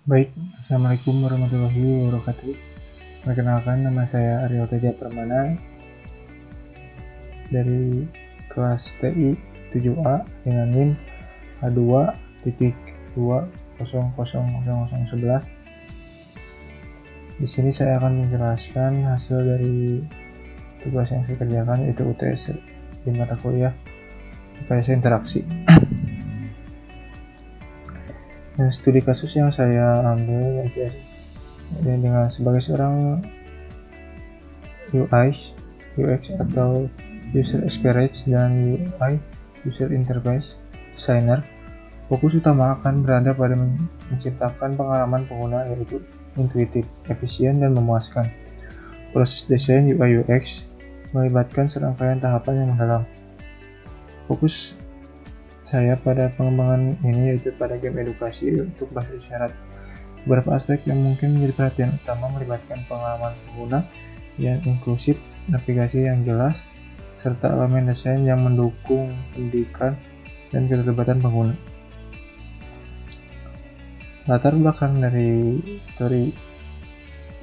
Baik, Assalamualaikum warahmatullahi wabarakatuh. Perkenalkan, nama saya Ariel Teja Permana dari kelas TI 7A dengan NIM A2.2000011. Di sini saya akan menjelaskan hasil dari tugas yang saya kerjakan, yaitu UTS di mata kuliah IPS Interaksi. Nah, studi kasus yang saya ambil yaitu dengan sebagai seorang UX atau User Experience dan UI User Interface Designer. Fokus utama akan berada pada menciptakan pengalaman pengguna yaitu intuitif, efisien, dan memuaskan. Proses desain UI UX melibatkan serangkaian tahapan yang mendalam. Fokus saya pada pengembangan ini yaitu pada game edukasi untuk bahasa isyarat. Beberapa aspek yang mungkin menjadi perhatian utama melibatkan pengalaman pengguna yang inklusif, navigasi yang jelas, serta elemen desain yang mendukung pendidikan dan keterlibatan pengguna. Latar belakang dari story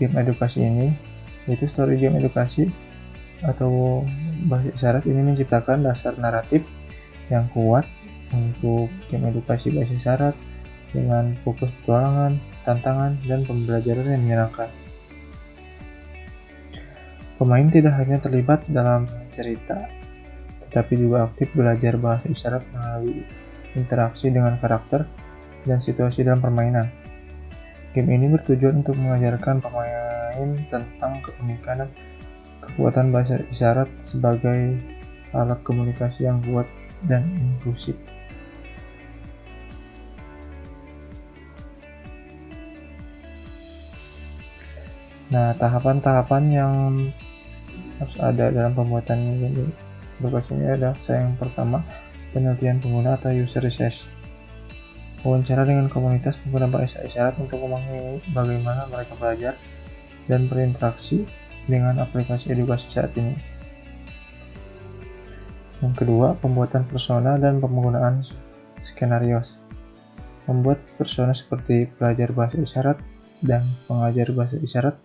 game edukasi ini yaitu story game edukasi atau bahasa isyarat ini menciptakan dasar naratif yang kuat untuk game edukasi bahasa isyarat dengan fokus petualangan, tantangan, dan pembelajaran yang menyenangkan. Pemain tidak hanya terlibat dalam cerita, tetapi juga aktif belajar bahasa isyarat melalui interaksi dengan karakter dan situasi dalam permainan. Game ini bertujuan untuk mengajarkan pemain tentang keunikan dan kekuatan bahasa isyarat sebagai alat komunikasi yang kuat dan inklusif. Nah, tahapan-tahapan yang harus ada dalam pembuatan game edukasi ini adalah yang pertama, penelitian pengguna atau user research. Wawancara dengan komunitas pengguna bahasa isyarat untuk memahami bagaimana mereka belajar dan berinteraksi dengan aplikasi edukasi saat ini. Yang kedua, pembuatan persona dan penggunaan skenario. Membuat persona seperti pelajar bahasa isyarat dan pengajar bahasa isyarat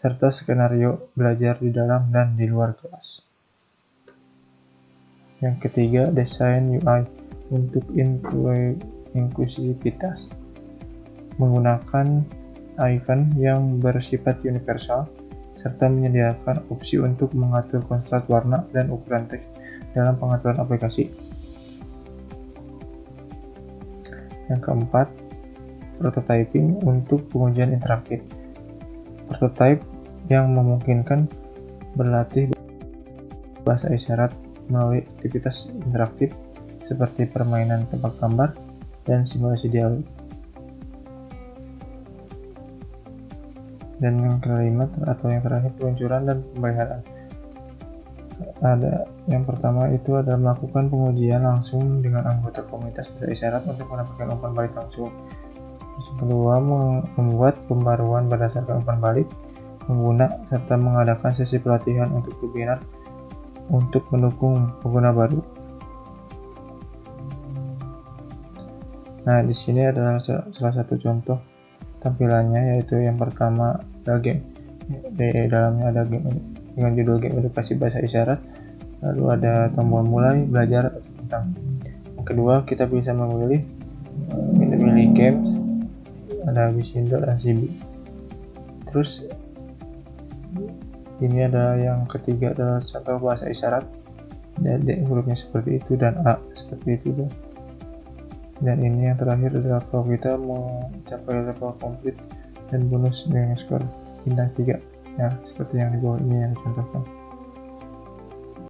serta skenario belajar di dalam dan di luar kelas. Yang ketiga, desain UI untuk inklusivitas. Menggunakan icon yang bersifat universal serta menyediakan opsi untuk mengatur kontras warna dan ukuran teks dalam pengaturan aplikasi. Yang keempat, prototyping untuk pengujian interaktif. Prototype yang memungkinkan berlatih bahasa isyarat melalui aktivitas interaktif seperti permainan tebak gambar dan simulasi dialog. Dan yang kelima atau yang terakhir, peluncuran dan pemeliharaan. Ada yang pertama itu adalah melakukan pengujian langsung dengan anggota komunitas bahasa isyarat untuk mendapatkan umpan balik langsung. Terus yang kedua, membuat pembaruan berdasarkan umpan balik pengguna serta mengadakan sesi pelatihan untuk webinar untuk mendukung pengguna baru. Nah, di sini adalah salah satu contoh tampilannya, yaitu yang pertama ada game. Di dalamnya ada game dengan judul game edukasi bahasa isyarat, lalu ada tombol mulai, belajar, atau tentang. Yang kedua, kita bisa memilih games, ada Bisindo dan Sibi. Terus ini ada yang ketiga adalah contoh bahasa isyarat, dan D hurufnya seperti itu dan A seperti itu. Dan ini yang terakhir adalah kalau kita mencapai level komplit dan bonus dengan skor bintang 3 ya, seperti yang di bawah ini yang dicontohkan.